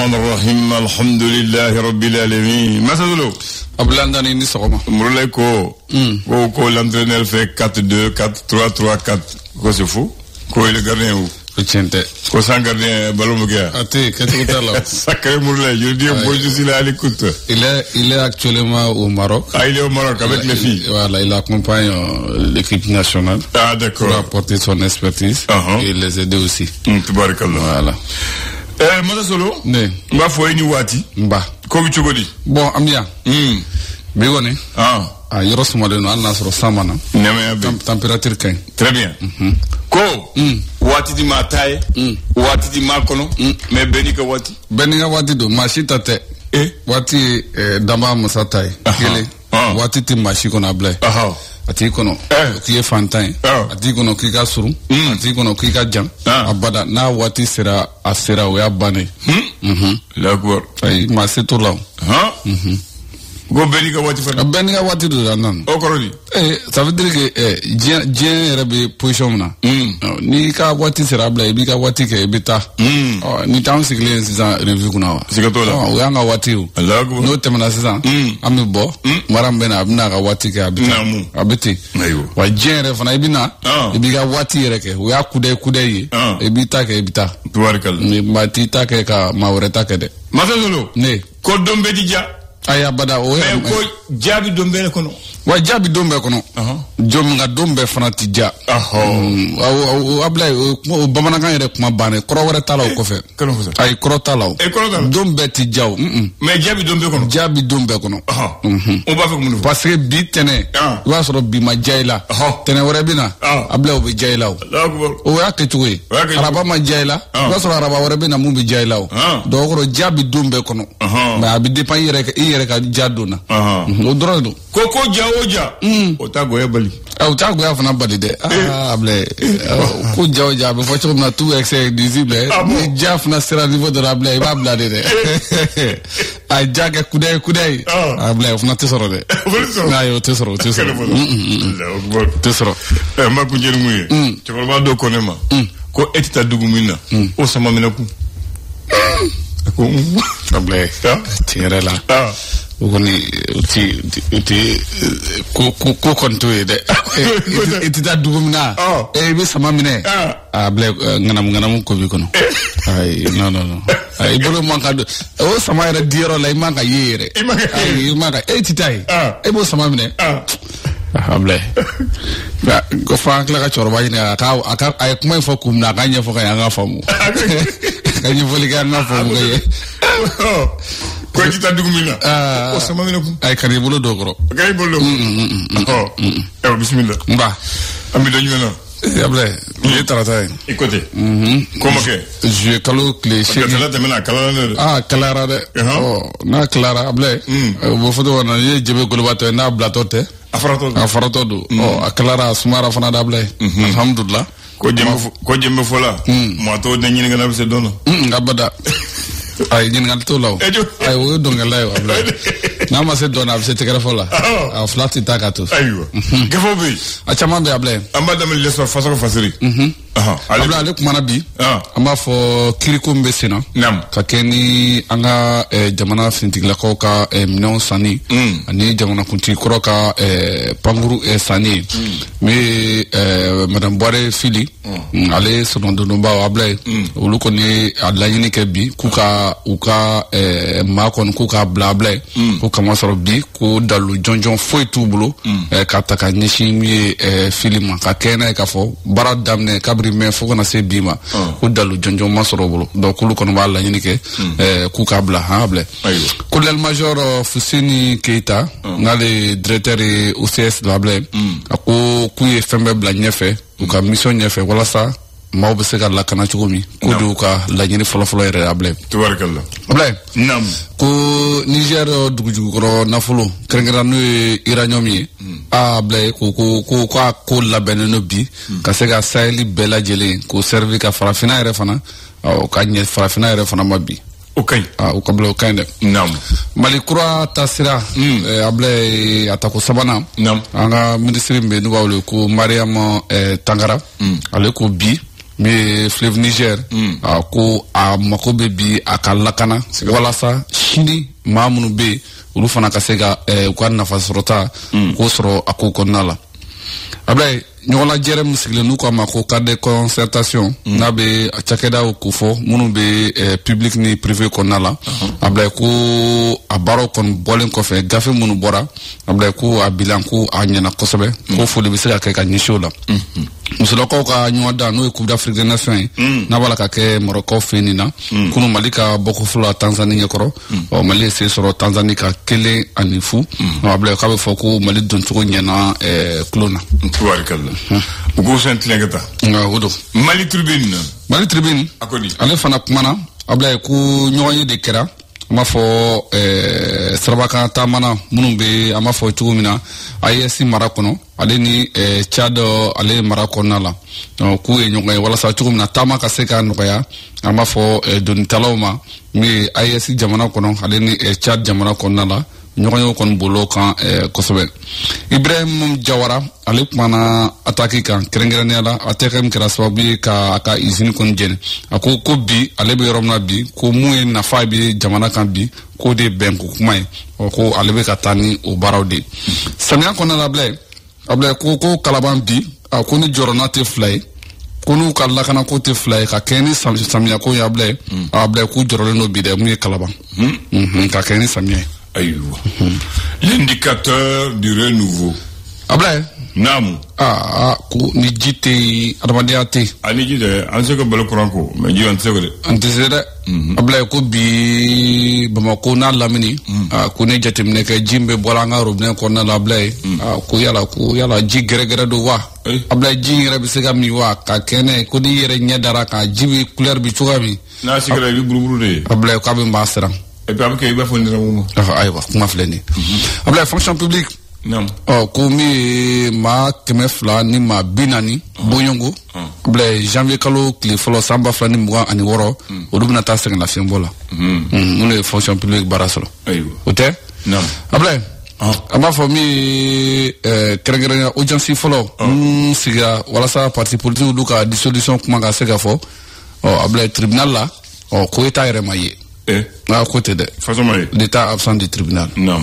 الرحمن الرحيم الحمد لله رب العالمين مسدلو ablandani ni sogoma murule ko l'entraîneur fait 4-2 4-3-3-4 ko c'est fou ko le gardien ou Vicente ko sans gardien ballon mugia ati là sacré murule je dis bon je suis là à l'écoute. Il est actuellement au Maroc. Il est au Maroc avec les filles. Voilà, il accompagne l'équipe nationale. Ah d'accord. Pour apporter son expertise et les aider aussi. Tabarakallah. Voilà. Mata Solo ne mba fo ni wati mba ko bi chogodi bon amia bi woni yoro suma de no Allah soro samana température kain très bien ko wati di mataye wati di makono mais benika wati do machita te wati dama masatai kele wati ti machiko na blay ati kono ki fantain ati kono ki ka suru ati kono ki ka jam abada na wati sera asera o ya bane l'accord ay ma c'est tout là go benika wati do nan o korodi ça veut dire que bien rebe position na ni ka wati sera bla bi ka wati ke bita ni tan sigle sisan review kuna wa sigato la o yanga wati o no temana sisan ami bo maram bena abna ka wati ke abita abiti wa bien fana ibina bi ka wati reke o ya kude yi ebita ke ebita tuwarkal ni matita ke ka mawreta ke de masalo ne ko dombe di ja aya bada o ya ko jabi dombe kono wa jabi dombe kono jom nga dombe fana ti ja o ablay o bamana kan yere kuma bane koro wara tala o kofe ay koro tala o dombe ti jaw mais jabi dombe kono on va faire mon parce que bi tene wa soro bi ma jayla tene wara bina ablay o bi jayla o ya ke tuwe araba ma jayla wa soro araba wara bina mu bi jayla o do koro jabi dombe kono mais abi dépend yere ka jaduna o drodo koko jawoja otago ebali otago ya fana bali de able ko jawoja be fo na tout excès visible ni jaf na sera niveau de l'able il va blader de a jaga kudai able fana tesoro de na yo tesoro ma ku jeri muye to ba do konema ko etita dugumina o sama mina ku ko able tire la woni ti ko konto de itita dugumna be sama mine ble nganam ko bi kono ay no ay bolo manka o sama era diero lay manka yere ay manka etitai bo sama mine ble go fa kla ka chorba ni aka ay kuma fo kum na ganya fo ka nga famu kany fo liga nga famu ko ci ta dugumina o sama mina ku ay kari bolo dogoro kay bolo bismillah mba ami dañu na able il tarata écoutez comment que je kalo clé chez la demena kala clara de na clara able bo foto wana ye jebe golobato na blatote afarato do clara sumara fana dable alhamdulillah ko jembe fola mo to dañi nga na se dono ngabada ay ñin ngal to law ay wo do ngal lay abla na ma se dona ab se tekere fola a flati takato aywa gafo bi a chama be abla amba dam le so façon fasiri abla ale kuma na bi amba fo kiriko mbesina nam ka keni anga jamana fintigla ko ka minon sani ani jamana kunti koro ka panguru sani mais madame Boire Fili ale sono do ba abla ulu ko ni adlayini ke bi kuka uka makon kuka blabla ko kama soro bi ko dalu jonjon foi tubulo ka taka nyishi mi film ka kena ka fo bara damne kabri me fo na se bima ko dalu jonjon masoro bulo donc kulu kono balla nyini ke kuka bla hable colonel major Fusini Keita ngale directeur OCS blabla ko kuye fembe bla nyefe uka mission nyefe wala sa maw be se ka la kana chugumi ko du ka la nyini folo yere able tubarkallah able nam ko Niger dugujugu ko nafulo krengera no iranyomi able ko la beneno bi ka se ka saheli bela jele ko servi ka farafina yere fana o ka nye farafina yere fana mabi okay o ka blo kande nam mali kura tasira able atako sabana nam anga ministre mbe no wawle ko Mariam Tangara ale ko bi mais fleuve Niger ko a mako be bi aka lakana walasa shini mamunu be ulu fana ka se ka ko nafa sorota ko soro ako konnala ablay nyola jerem sigle nu ko mako cadre de concertation na be chakeda ko fo munu be public ni privé konnala ablay ko abaro kon bolen ko fe gafe munu bora ablay ko abilan ko anyana kosobe ko fo le be se ka nyishola musuloko ka nyoda no Coupe d'Afrique des Nations na bala ka ke Morocco fenina kunu malika boko fula Tanzania koro o mali se soro Tanzania ka kele anifu no abla ka be foko mali don tugo nyana clona tubarkalla ugo sentlengata nga wodo Mali Tribune akodi ale fana kumana abla ku nyoye de kera ma fo Sarbaka tamana munumbe ama fo tugumina ayesi marakono ale ni Chad ale marakona la ku enyonga wala sa tugumina tama ka seka noya ama fo don taloma mi ayesi jamana kono ale ni Chad jamana konna la nyoyo kon bolo kan kosobe Ibrahim Jawara ale mana ataki kan kerengerane ala atekem kera sababu ka izini kon jene ako ko bi ale be romna bi ko muye na fa bi jamana kan bi ko de ben ko kumai ko ale be ka tani o barawde samia kon la ablay ko kalaban bi ko ni jorona te fly kunu kala kana ko te fly ka keni samia ko ya ablay ko jorole no bi de muye kalaban ka keni samia aywa l'indicateur du renouveau ablay namu ko ni jite adamadiate ani jide an se ko bal kuranko mais ji an se ko de antisere ablay ko bi Bamako na lamini ko ne jatimne ke jimbe bolanga robne ko na ablay ko yala ji gere do wa ablay ji ngere bi se ga mi wa ka kene ko di yere nyadara ka jibi couleur bi chugami na sigara bi buruburu de ablay ko be mbasram et puis avec il va fondre mo aywa kuma fleni ablay fonction publique non komi ma kemefla ni ma binani boyongo ablay janvier kalo kle folo samba flani muga ani woro odubna ta senga la fiembola une fonction publique barasolo aywa ote non ablay aba fo mi kerengerenya audience folo siga wala sa parti politique duka dissolution kuma ga sega fo ablay tribunal la ko eta remaye à côté de l'état absent du tribunal. Non.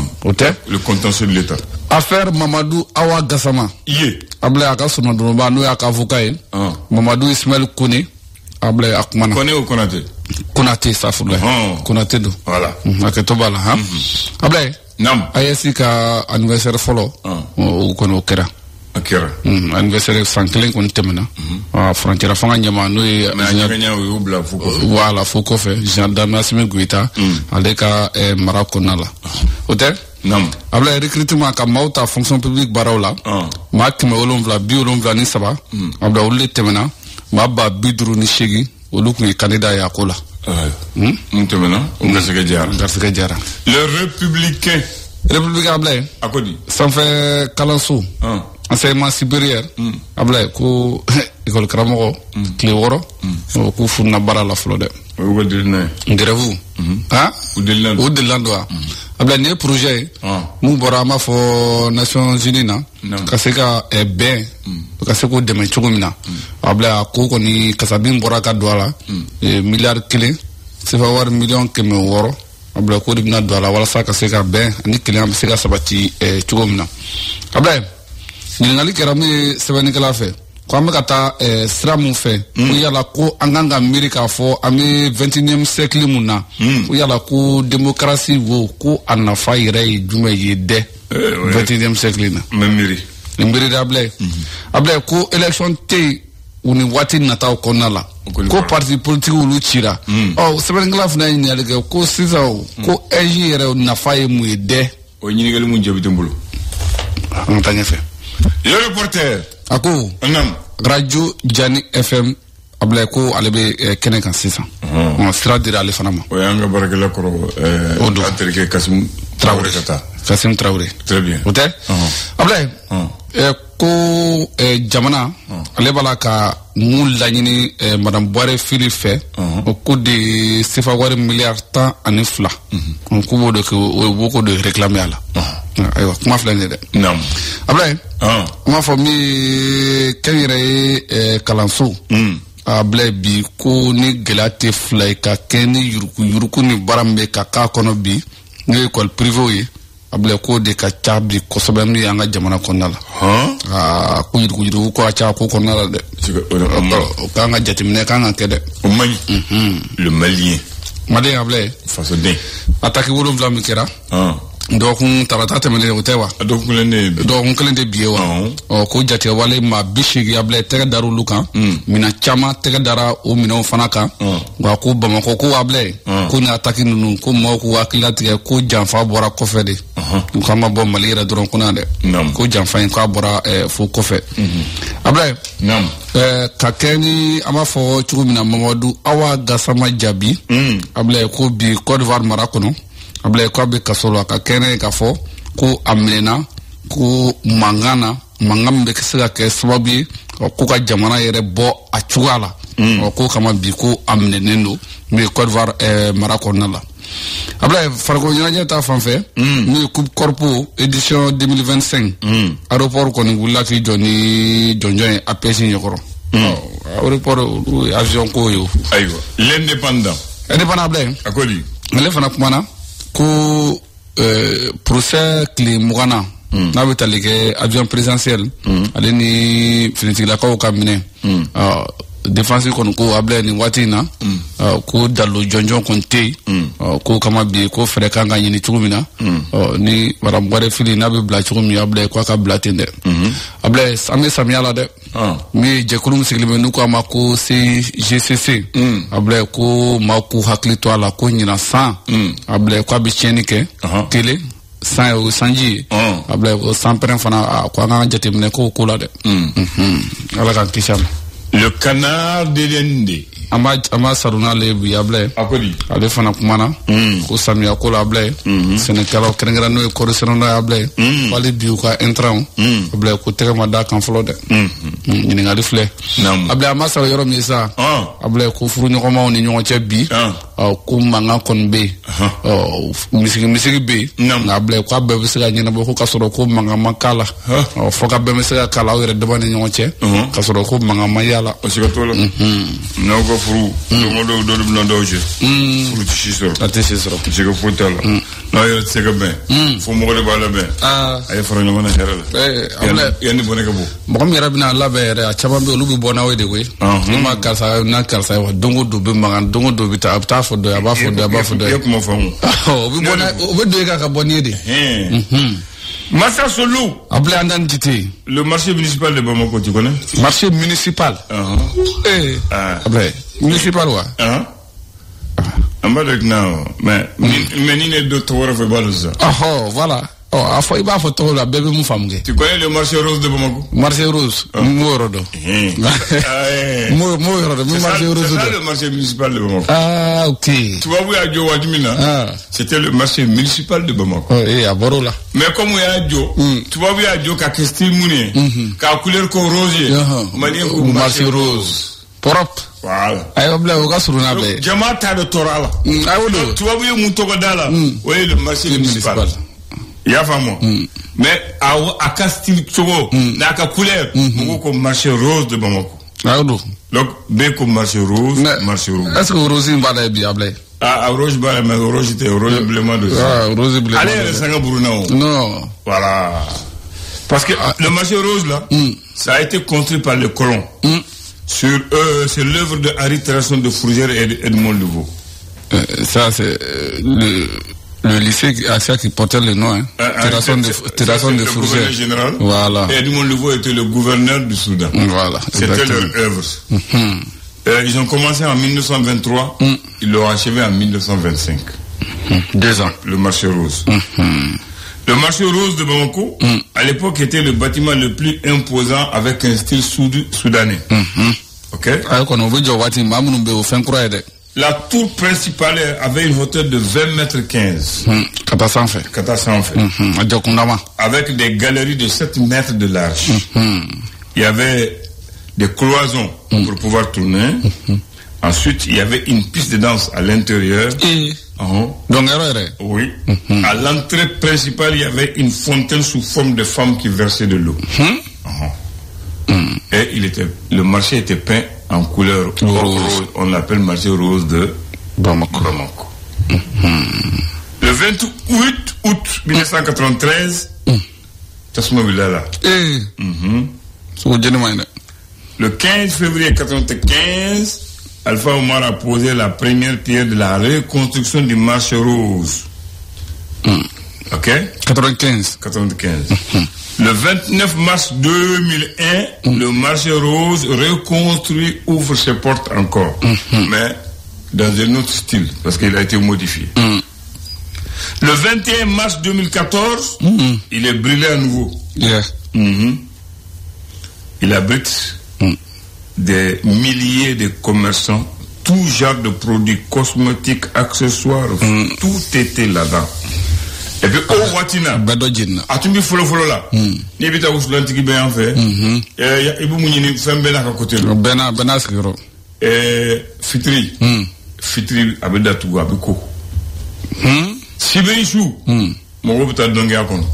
Le contentieux de l'état. Affaire Mamadou Awa Gassama. Ablé Aka Sonadonoba, nous Aka Avocat. Mamadou Ismaël Kone. Ablé Akmana. Kone ou Konaté? Konaté, ça faut le. Konaté do. Voilà. Aketobala, hein. Ablé. Non. Ayesi ka anniversaire follow. Ou kono kera. Akira. Anniversaire Franklin kon temena. Frontière fanga nyama no e voilà fuko fe gendarme Assimi Goïta aleka marakona la ote nam abla recrutement ka mauta fonction publique barawla ma keme olonvla bi olonvla ni saba abla ulle temena ma ba bidru ni shegi oluku candidat ya kola temena o gasaka jara le républicain abla akodi sans fait kalanso enseignement supérieur ablay ko école kramoko clé woro ko funna bara la flode o dilna ngerevu o dilando ablay ne projet mu bora ma fo Nations Unies na kaseka ben kaseko de men chugumina ablay ko ni kasabin bora ka douala milliard clé c'est va avoir million que me woro ablay ko dibna douala wala sa kaseka ben ni client seka sabati chugumina ablay ningali kerami sebeni kala fe ko am kata sira mun fe ko yala ko anganga America fo ami 21e siècle munna ko yala ko démocratie wo ko anafa yire jume yede 21e siècle na memiri dable able ko election te uni wati nata ko nala ko parti politique ulu chira sebeni kala fe na ni alege ko sisa ko eji yire nafa ye mu yede o nyinigali mun jabi tembulu antanya fe le reporter ako radio Jani FM ablay ko alebe kene kan 600 on sera dire ale fanama o yanga barakela koro aterke Kassim Traoré kata Kassim Traoré très bien ote ablay ko jamana ale bala ka mul lañini madame Boire Philippe fait au coût de sefa war milliard temps ani fla on kubo de ko beaucoup de réclamer ala aywa kuma flane de nam ablay ma fo mi kayre kalanso ablɛ bi ko ni gɛlɛya tɛ fila ye ka kɛ ni yuruku ni baara min bɛ ka k'a kɔnɔ bi n'o ye école privée ye ablɛ ko de ka ca bi kosɛbɛ min ye an ka jamana kɔnɔna la ko yuruku ko a ca ko kɔnɔna la dɛ o k'an ka jateminɛ k'an ka kɛ dɛ o man ɲi le malien ablɛ fasoden attaque 7 min kɛra dɔgɔkun tarata tɛmɛnen o tɛ wa dɔgɔkun kelen de bi ye wa ko jatigɛwale maa 80 ablɛ tɛgɛ dara olu kan minɛn caman tɛgɛ dara o minɛnw fana kan nka ko bamakɔ ko ablɛ ko ni attaque ninnu ko mɔgɔw k'u hakili latigɛ ko janfa bɔra kɔfɛ de k'an ma bɔ mali yɛrɛ dɔrɔn kunna dɛ ko janfa in k'a bɔra fo kɔfɛ ablɛ ka kɛ ni an b'a fɔ cogo min na mamadu awa gasama jaabi ablɛ ko bi Côte d'Ivoire mara kɔnɔ ablɛ ko a bɛ kaso la ka kɛnɛ k'a fɔ ko a minɛna ko mankan min bɛ se ka kɛ sababu ye ko ka jamana yɛrɛ bɔ a cogoya la ko kama bi ko a minɛnen don min ye Côte d'Ivoire mara kɔnɔna la ablɛ farikolo ɲɛnajɛ ta fan fɛ min ye coupe corpo édition 2025 aéroport kɔni wulila k'i jɔ ni jɔnjɔn ye APS ɲɛkɔrɔ aéroport avion ko ye o ayiwa l'indépendant ablɛ a ko di ale fana kumana ko procès tile 20 n'a bɛ tali kɛ avion présidentiel ale ni finitigilakaw ka minɛ défense kɔni ko ablɛ nin waati in na ko dalo jɔnjɔn kɔni tɛ yen ko kama bi ko fɛrɛ kan ka ɲini cogo min na ni baramɔgɔ fili n'a bɛ bila cogo min ablɛ ko a ka bila ten dɛ ablɛ an bɛ samiya la dɛ min ye jɛkulu min sigilen bɛ n'u k'a ma ko CGCC ablɛ ko maa k'u hakili to a la ko ɲinan san ablɛ ko a bɛ tiɲɛni kɛ kelen san o sanji ye ablɛ ko san pɛrɛn fana ko an ka jateminɛ k'o ko la dɛ ala k'an kisi a ma. Le canard de l'Inde. Ama saruna le bi ablɛ ale fana kumana ko samiya ko la ablɛ sɛnɛkɛlaw kɛrɛnkɛrɛn n'o ye kɔɔri sɛnɛlaw ye ablɛ wali bi u ka intrant ablɛ ko tɛgɛ ma da kan fɔlɔ dɛ ɲininkali filɛ ablɛ a ma sara yɔrɔ min sa ablɛ ko furuɲɔgɔnmaw ni ɲɔgɔn cɛ bi ko mankan kɔni bɛ yen misigi bɛ yen nka ablɛ ko a bɛɛ bɛ se ka ɲɛnabɔ ko ka sɔrɔ ko mankan ma k'a la fo ka bɛɛ bɛ se ka k'a la aw yɛrɛ dama ni ɲɔgɔn cɛ ka sɔrɔ ko mankan ma y'a la o siga t'o la n'aw ka furu dɔw bɛna dɔw cɛ furu tɛ si sɔrɔ a tɛ si sɔrɔ se ka foyi t'a la n'aw yɛrɛ tɛ se ka bɛn fo mɔgɔ de b'a labɛn a ye fara ɲɔgɔn na hɛrɛ la yanni bɔnɛ ka bɔ mɔgɔ min yɛrɛ bɛna labɛn yɛrɛ a caman bɛ olu bɛ bɔ n'aw ye de koyi n'u ma karisa n'a karisa ye wa don o don bɛ mankan don o don bɛ taa a bɛ taa fɔ dɔ ye a b'a fɔ dɔ ye a b'a fɔ dɔ ye e kuma faamu o bɛ don e kan ka bɔ n'i ye de Massa Solou. Ablé Andan Dité. Le marché municipal de Bamako, tu connais? Marché municipal. Ablé. Municipal, ouais. En bas de now. Mais il n'est d'autres fait pas ça. Oh, voilà. Oh, a fois il va photo la bébé mon femme. Tu connais le marché rose de Bamako? Marché rose. Morodo. Morodo. Marché rose. C'est le marché municipal de Bamako. Ah, ok. Tu vois où il y a Joe Wadimina? C'était le marché municipal de Bamako. Et à Borola. Mais comme il y a Joe, tu vois où il y a Joe qui a Christine Mounier, qui a couleur comme rosier. Marché rose. Propre. Voilà. Ayo bla o ka suruna be. Jama ta de torala. Ayo tu vois où il y dala. Oui, le marché municipal. Il y a vraiment. Mais à Castil Chogo, n'a qu'à couleur, comme marché rose de Bamako. Donc, bien comme marché rose, marché rouge. Est-ce que rose va la bien blé? Ah, rose va mais rose était rose blément de ça. Ah, rose blément. Allez, ça va Bruno. Non. Voilà. Parce que le marché rose là, ça a été construit par les colons. C'est l'œuvre de Henri Terrasson de Fourgère et Edmond Louveau. Ça, c'est le lycée à ça qui portait le nom, hein. Terrasson de Fourgère. Général. Voilà. Et Edmond Louveau était le gouverneur du Soudan. Voilà. C'était leur œuvre. Ils ont commencé en 1923, ils l'ont achevé en 1925. 2 ans. Le marché rose. Le marché rose de Bamako, à l'époque, était le bâtiment le plus imposant avec un style soudanais. Ok? La tour principale avait une hauteur de 20 mètres 15. Avec des galeries de 7 mètres de large. Il y avait des cloisons pour pouvoir tourner. Ensuite, il y avait une piste de danse à l'intérieur. Donc, oui. À l'entrée principale, il y avait une fontaine sous forme de femme qui versait de l'eau. Et le marché était peint en en couleur rose. On l'appelle marché rose de Bamako. Le 28 août 1993, le 15 février 1995, Alpha Omar a posé la première pierre de la reconstruction du marché rose. Ok? 95. Le 29 mars 2001, le marché rose reconstruit ouvre ses portes encore. Mais dans un autre style, parce qu'il a été modifié. Le 21 mars 2014, il est brûlé à nouveau. Il abrite des milliers de commerçants, tout genre de produits cosmétiques, accessoires, tout était là-dedans. Et puis au Watina, atumbi folo là, ni bita usulantiki be en fait, ibu munyini fembe na côté là. Bena skiro. Fitri abeda tugo abiko. Sibiri chou. Mon groupe donné à compte.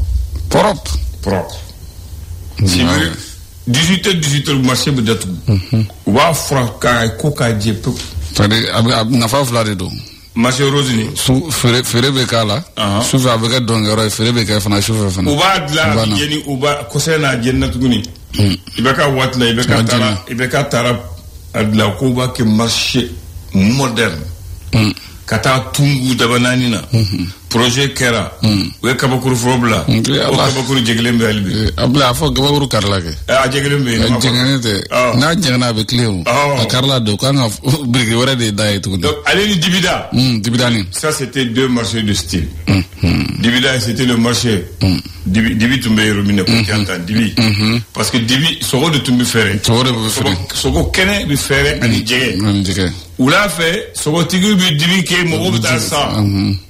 Propre. Sibiri 18h marché beda tugo. Wa fraka koka jepe. Fade na fa flade do. Marché rose ni su fere be kala su fa be ka dongero fere be ka fana su fa fana uba la yeni uba kosena jannatu guni ibeka watla ibeka tara adla ko ba ke marché moderne kata tungu dabanani na projet kera we kabakuru frobla o kabakuru jeglembe albi abla fo kabakuru karla ke jeglembe na jengna be cleo karla do kan brigade wara de dai tout donc allez dibida dibidani ça c'était deux marchés de style dibida c'était le marché dibi tumbe romine ko tanta dibi parce que dibi soro de tumbe fere soro kene bi fere ani jege Oula fait, son tigre bi dibi ke mo bta sa.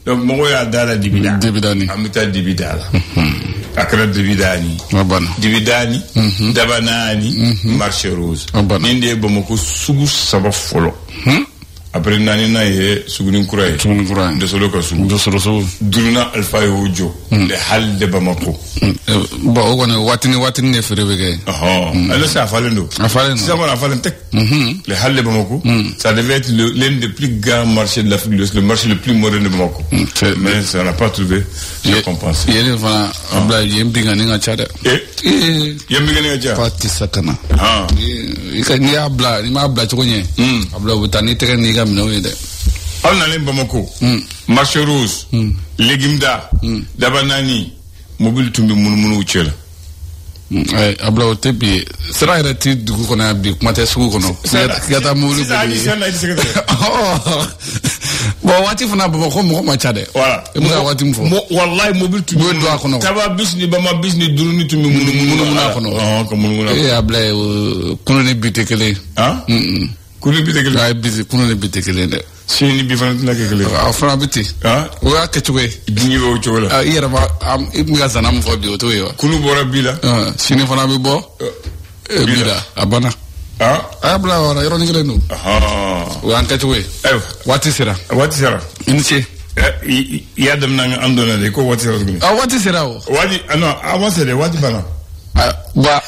Donc mo ya dala dibida. Dibidani. Amita dibida la. Akra dibidani. Abana. Dibidani, dabanani, marché rose. Ninde bomoko sugu saba folo. Après nani na ye suguni kuraye. De solo ka sugu. De solo. Duruna alfa yojo. Le hal de Bamako. Bon, on est watini ne fere bege. Alors ça falendo. Ça on a fallen tek. Le hal de Bamako. Ça devait être l'un des plus grands marchés de l'Afrique de l'Ouest, le marché le plus moderne de Bamako. Mais ça n'a pas trouvé sa compense. Il y a voilà, abla yembingani ngachada. Yembingani ngacha. Pati sakana. Ikani abla, ni ma abla chokonye. Abla butani tere ni ga mnowede. On a Bamako. Marché rose. Legimda. Dabanani. Mobile tumbi munu uchela. Abla otebi sera irati dugu kona bi kumate sugu kono yata mulu bon wati fana bo ko mo ma chade voilà wati mfo wallahi mobile tumbi do kono taba bisni bama bisni duruni tumbi munu kono ko munu abla kono ne bitekele kono bitekele ay bisi kono ne bitekele de sini bi fana na kekele fana biti o ya kechuwe dinyi wo chola yera ba am ibga zanam fo bi oto yo kunu bora bila sini fana bi bo bila abana abla wala yoro ni grenu o an kechuwe wati sira inche ya dem na andona de ko wati sira wati sira o wati no awase de wati bana ba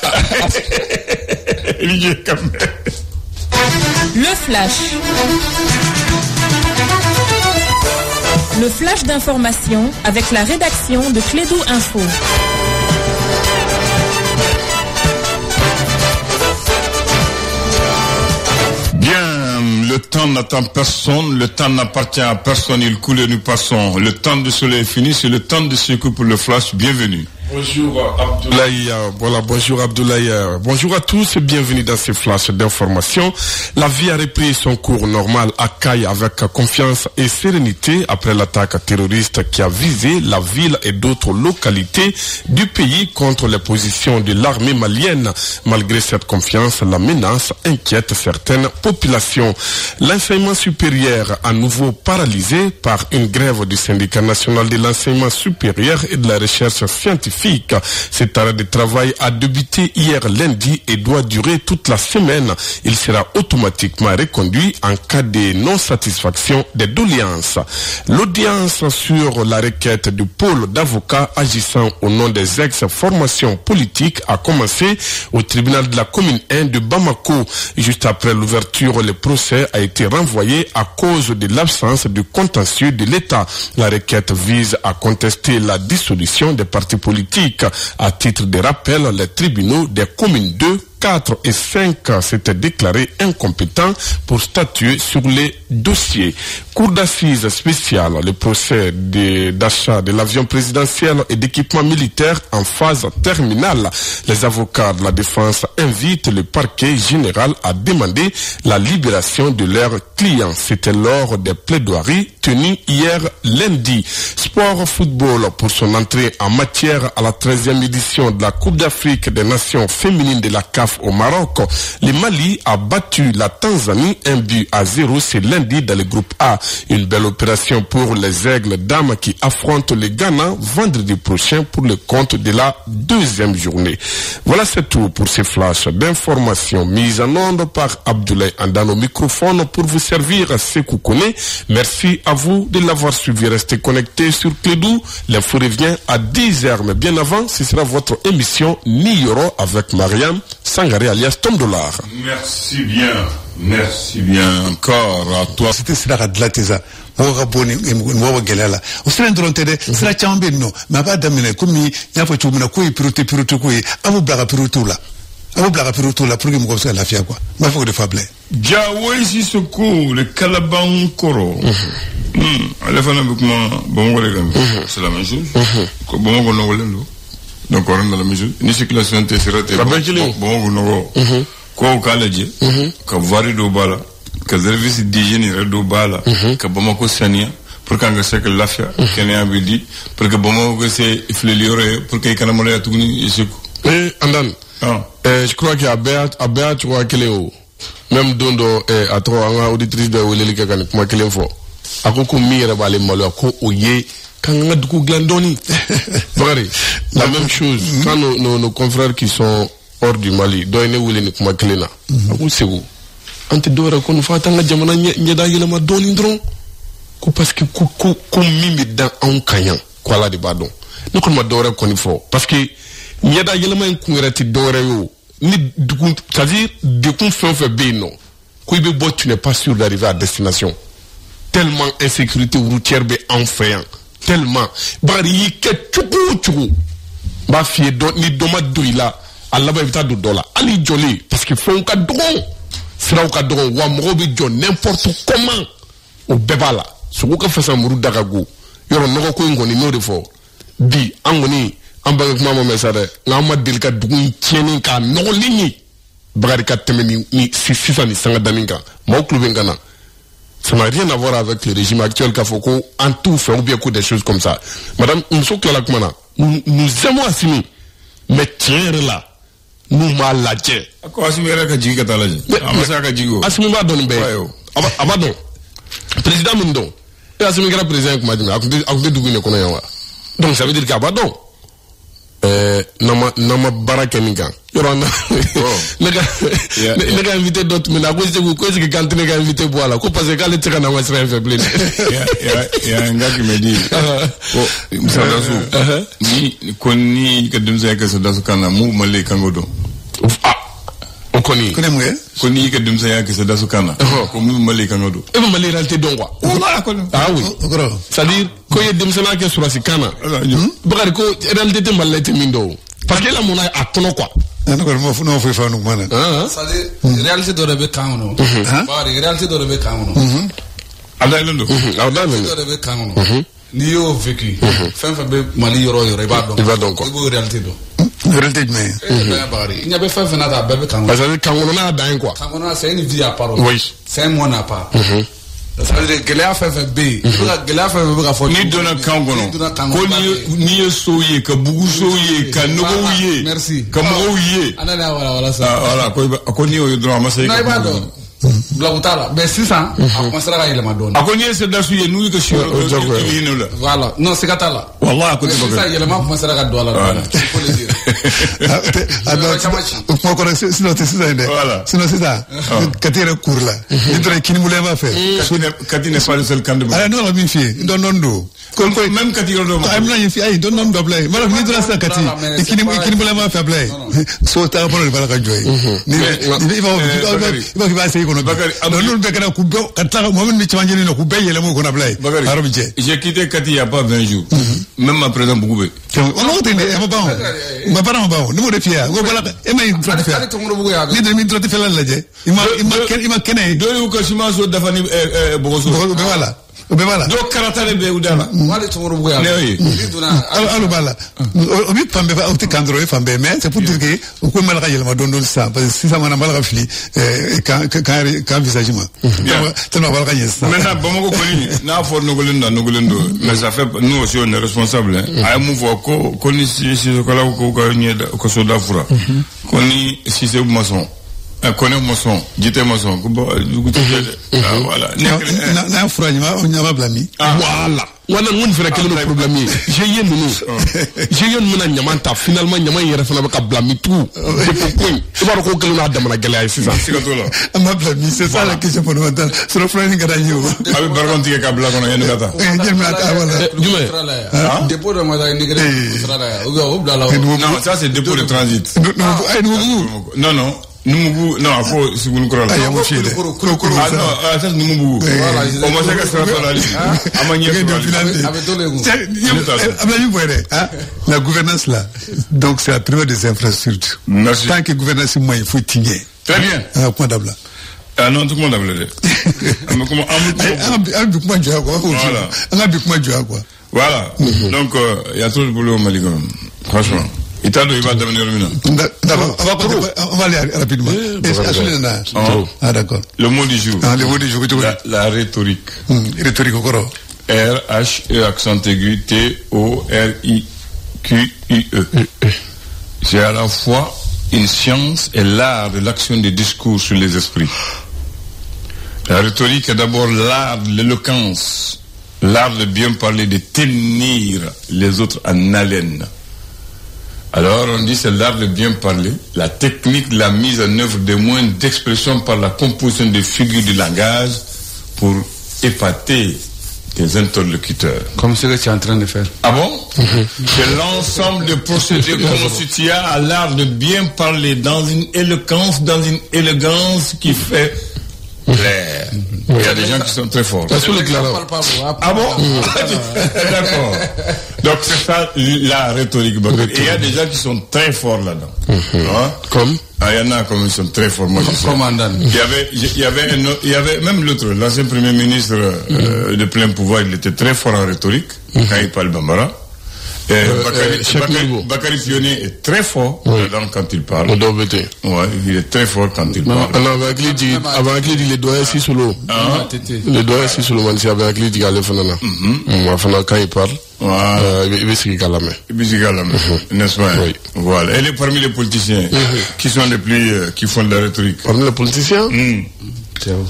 il comme le flash. Le flash d'information avec la rédaction de Clédou Info. Bien, le temps n'attend personne, le temps n'appartient à personne, il coule et nous passons. Le temps de soleil est fini, c'est le temps de secours pour le flash. Bienvenue. Bonjour Abdoulaye, bonjour Abdoulaye, bonjour à tous et bienvenue dans ces flashs d'information. La vie a repris son cours normal à Kayes avec confiance et sérénité après l'attaque terroriste qui a visé la ville et d'autres localités du pays contre les positions de l'armée malienne. Malgré cette confiance, la menace inquiète certaines populations. L'enseignement supérieur à nouveau paralysé par une grève du syndicat national de l'enseignement supérieur et de la recherche scientifique scientifique. Cet arrêt de travail a débuté hier lundi et doit durer toute la semaine. Il sera automatiquement reconduit en cas de non-satisfaction des doléances. L'audience sur la requête du pôle d'avocats agissant au nom des ex-formations politiques a commencé au tribunal de la commune 1 de Bamako. Juste après l'ouverture, le procès a été renvoyé à cause de l'absence de contentieux de l'État. La requête vise à contester la dissolution des partis politiques. À titre de rappel, les tribunaux des communes 2, 4 et 5 s'étaient déclarés incompétents pour statuer sur les dossiers. Cour d'assises spéciale, le procès d'achat de l'avion présidentiel et d'équipement militaire en phase terminale. Les avocats de la défense invitent le parquet général à demander la libération de leurs clients. C'était lors des plaidoiries tenues hier lundi. Sport football pour son entrée en matière à la 13e édition de la Coupe d'Afrique des Nations féminines de la CAF au Maroc. Le Mali a battu la Tanzanie 1-0 ce lundi dans le groupe A. Une belle opération pour les Aigles dames qui affrontent le Ghana vendredi prochain pour le compte de la deuxième journée. Voilà, c'est tout pour ces flashs d'informations mises en onde par Abdoulaye Andano au microphone pour vous servir à ce qu'on connaît. Merci à vous de l'avoir suivi. Restez connectés sur Clédou. L'info revient à 10h, mais bien avant, ce sera votre émission Nioro avec Mariam Sangaré alias Tom Dollar. Merci bien encore à toi. C'était cela de la tesa. Moi boni moi gelala. O sera ndrontede, sera chambe no. Ma ba damene komi nyafo chumuna ko pirote ko abu blaga pirotula. Abu blaga pirotula pour que mo comme la fia quoi. Ma faut de fable. Jawe Sissoko, le Calaban Koro. Allez faire avec moi bon c'est la même chose. Bon on donc on est dans la mesure ni circulation intérieure bon ko kalaje ka vari do bala ka service d'hygiène do bala ka Bamako sania pour que nga lafia kenya bidi pour que Bamako c'est fleliore pour que kana mola tugni isiko Andan je crois qu'il y a Béat tu vois qu'elle est où même dondo à trois anga auditrice de Weleli kan kuma kelen fo akoko mire bale malo ko oye quand du coup glandoni. La même chose quand nos confrères qui sont hors du Mali doine wule ni kuma klena akun segu ante dora ko fa tanga jamana nyeda yele ma doni ndron ko parce que ko mimi dans en kanyan ko la de badon ni ko ma dora ko ni fo parce que nyeda yele ma ko reti dora yo ni du coup c'est-à-dire de qu'on fait beno ko ibe bot tu n'es pas sûr d'arriver à destination tellement insécurité routière be enfreint tellement bari ke tuku ba fie do ni doma doila Allah va éviter de dollars. Ali joli parce qu'il faut un cadre. C'est là au cadre ou amoureux n'importe comment au bébala. Ce qu'on fait ça mourou dagago. Yoro no ko ngoni no defo. Di angoni ambag mama mesare. Ngama delika dugun tieni ka no lini. Barika temeni ni sisa ni sanga daninga. Mo club ngana. Ça n'a rien à voir avec le régime actuel Kafoko en tout fait ou bien coup des choses comme ça. Madame Msoko la kumana. Nous aimons Assimi. Mais tiens là. Nous maladie. Ako Assimi era ka jigi katalaji. Amasa ka jigo. Assimi ba don be. Abadon. Président Mundo. Et Assimi era président kuma dimi. Akunde dugu ne kono yawa. Donc ça veut dire qu'abadon. Nama baraka ninga. Yorana. Nega invité d'autres mais na ko c'est que quand nega invité boala ko parce que quand le tika na wasra faible. Ya nga qui me dit. Oh, Msadasu. Ni koni ka dumza ka Sadasu kana mu male kangodo. On connaît. Koni ka dumza ya ka Sadasu kana. Ko mu male kangodo. E mo male réalité dongwa. Ah oui. C'est-à-dire ko ye dumza na ke surasi kana. Bakari ko réalité te malete mindo. Parce que la mona a tono quoi. Non faut faire nous mana. C'est-à-dire réalité de rebe kangono. Bari réalité de rebe kangono. Ala londo. Ala londo. De rebe kangono. Ni yo vécu. Fin be Mali yoro ba donc. Ibo réalité do. Réalité mais. Il n'y a pas fait venir à bébé kangono. Parce que kangono na da quoi. Kangono c'est une vie à part. Oui. C'est un monde à part. Ça veut dire que les affaires fait B. Les affaires fait ni dona kangono. Ko ni soye ka bugu soye ka noye. Merci. Ka moye. Ana voilà ça. Voilà ko ni o dro amasa. Na ibado. Blautala, mais 600, on sera il m'a donné. A connu ce dasu et nous que sur le voilà, non, c'est Katala. Wallah, à côté de ça, il m'a commencé à dollar. Il faut le dire. Sinon, c'est ça. Katira Kourla. Il doit qu'il ne l'a fait. Kati n'est pas le seul candidat. Ah non, la même fille, non, non. Même Katira Doma. Ah, non, il fait, don't know double. Malheur, il doit ça, Kati. Et qui ne l'a fait blé. So, t'as pas le valeur de jouer. Il va essayer qu'on a j'ai quitté Kati il n'y a pas 20 jours. Même à présent, beaucoup. Voilà. Donc karatale be udala. Wale tongoro buya. Allo bala. Obi pambe ba outi kandro e fambe mais c'est pour dire que on peut mal rayel ma dondol ça parce que si ça m'a mal rafli quand visagement. Tellement mal rayel ça. Maintenant bon ko koni na for nogolendo mais ça fait nous aussi on est responsable hein. Ay mu fo ko koni si ko la ko nyeda ko so dafura. Koni si c'est maçon. Connaît maçon, j'étais maçon. Voilà. N'a franchement, on n'y a pas blâmé. Voilà. Voilà, on fait quel est le problème. J'ai eu mon nyamanta. Finalement, nyama il refait avec un blâme tout. C'est pourquoi. Tu vas recourir le nadam la galère. C'est ça. On m'a blâmé. C'est ça la question fondamentale. Sur le frère Ngadayo. Avec Barganti qui a blâmé on a une gata. Dépôt de Madame Négre. Non, ça c'est dépôt de transit. Non, non. Numugu non faut si vous nous croyez ah non ça c'est Numugu on m'a dit que ça va aller amanya la gouvernance là donc c'est la première des infrastructures tant que gouvernance moi il faut tigner très bien point d'abord ah non tout le monde a blé voilà donc il y a trop de boulot au Mali franchement. Il va devenir d'accord, on va aller rapidement. Ah d'accord. Le mot du jour. Le mot du jour. La rhétorique. Rhétorique encore. R-H-E accent aigu T-O-R-I-Q-U-E. C'est à la fois une science et l'art de l'action des discours sur les esprits. La rhétorique est d'abord l'art de l'éloquence, l'art de bien parler, de tenir les autres en haleine. Alors on dit c'est l'art de bien parler, la technique de la mise en œuvre des moyens d'expression par la composition des figures du langage pour épater tes interlocuteurs. Comme ce que tu es en train de faire. Ah bon? C'est l'ensemble de procédés constitués à l'art de bien parler dans une éloquence, dans une élégance qui fait plaire. Il y a des gens qui sont très forts. Ah bon? D'accord. Donc c'est ça la rhétorique. Et il y a des gens qui sont très forts là-dedans. Comme? Ah, il y en a comme ils sont très forts. Moi, commandant. Il y avait même l'autre, l'ancien premier ministre de plein pouvoir, il était très fort en rhétorique quand il parle bambara. Bakary Pionnier est très fort quand il parle. Ouais, il est très fort quand il parle. Alors, avec lui, les doigts assis sous l'eau. Les doigts assis sous l'eau, c'est avec lui, quand il parle. Il va se calmer. N'est-ce pas? Voilà. Elle est parmi les politiciens qui sont les plus, qui font de la rhétorique. Parmi les politiciens? Ciao.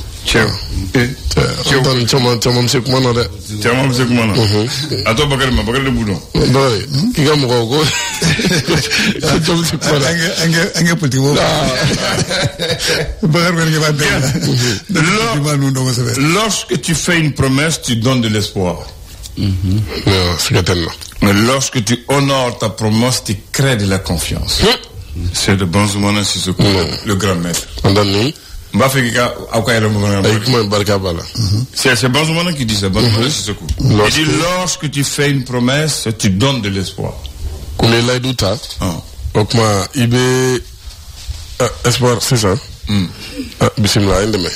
Attends, Bakary le boudon. Lorsque tu fais une promesse, tu donnes de l'espoir. Mais lorsque tu honores ta promesse, tu crées de la confiance. C'est de Banzoumana Sissoko, le grand maître. C'est Banzoumana qui dit ça. Il dit lorsque tu fais une promesse, tu donnes de l'espoir. Espoir, c'est ça. Bismillah, indemé.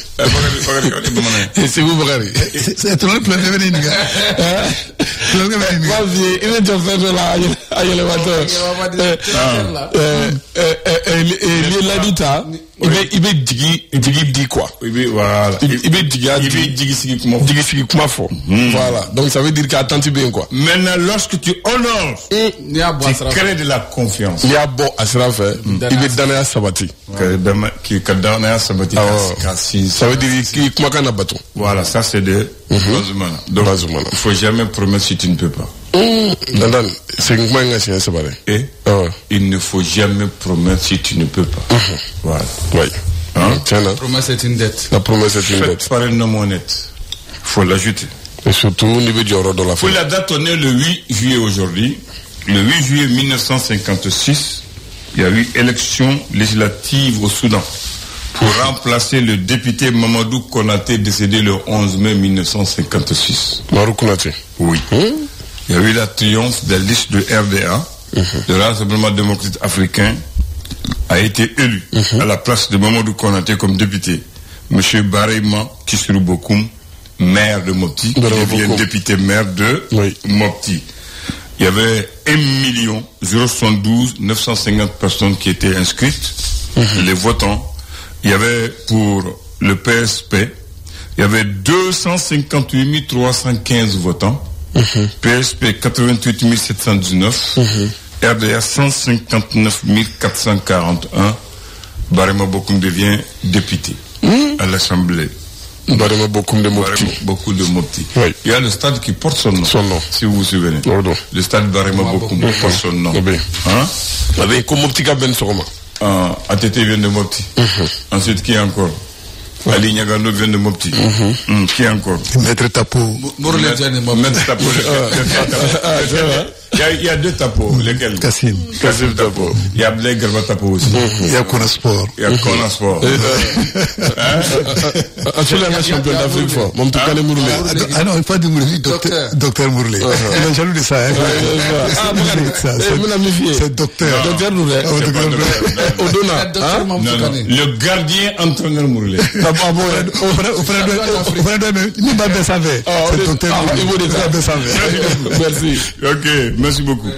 C'est vous, Bakary. C'est tout le plan de venir. Il est déjà fait de là, il est Il veut dire quoi? Voilà. Il veut dire voilà. Donc ça veut dire qu'attends-tu bien quoi. Maintenant, lorsque tu honores, tu crées de la confiance. Il y a bon à cela faire. Il veut donner à Sabati. Ça veut dire qu'il comment qu'on a bâton. Voilà, ça c'est de Bazumana. Donc, il faut jamais promettre si tu ne peux pas. C'est Et il ne faut jamais promettre si tu ne peux pas. Voilà. Oui. La promesse est une dette. La promesse est une dette. Par un homme honnête. Il faut l'ajouter. Et surtout au niveau du ordre de la femme. La date, on est le 8 juillet aujourd'hui. Le 8 juillet 1956, il y a eu élection législative au Soudan pour remplacer le député Mamadou Konaté décédé le 11 mai 1956. Mamadou Konaté. Oui. Il y a eu la triomphe de la liste de RDA, le Rassemblement démocratique africain, a été élu à la place de Mamadou Konaté comme député. Monsieur Barema Kissirou Bokoum, maire de Mopti, qui devient député maire de Mopti. Il y avait 1 072 950 personnes qui étaient inscrites, les votants. Il y avait pour le PSP, il y avait 258 315 votants. PSP 88 719, RDA 159 441. Barema Bokoum devient député à l'Assemblée. Barema Bokoum de Mopti. Beaucoup de Mopti. Oui. Il y a le stade qui porte son nom. Si vous vous souvenez. Le stade Barema Bokoum porte son nom. Avec comme Mopti Kaben Soroma. ATT vient de Mopti. Ensuite, qui encore? Ali Nyagando vient de Mopti. Qui encore? Maître Tapo. Maître Tapo. Il y a 2 Tapo. Lesquels? Kassim Tapo. Il y a Blake Garba Tapo aussi. Il y a Konasport. Il y a Konasport. As-tu la champion d'Afrique fort? Mon petit Kane Mourlé. Ah non, pas de Mourlé, docteur Mourlé. Il est jaloux de ça. C'est docteur. Docteur Mourlé. Odona. Le gardien entraîneur Mourlé. Merci. Ok, merci beaucoup.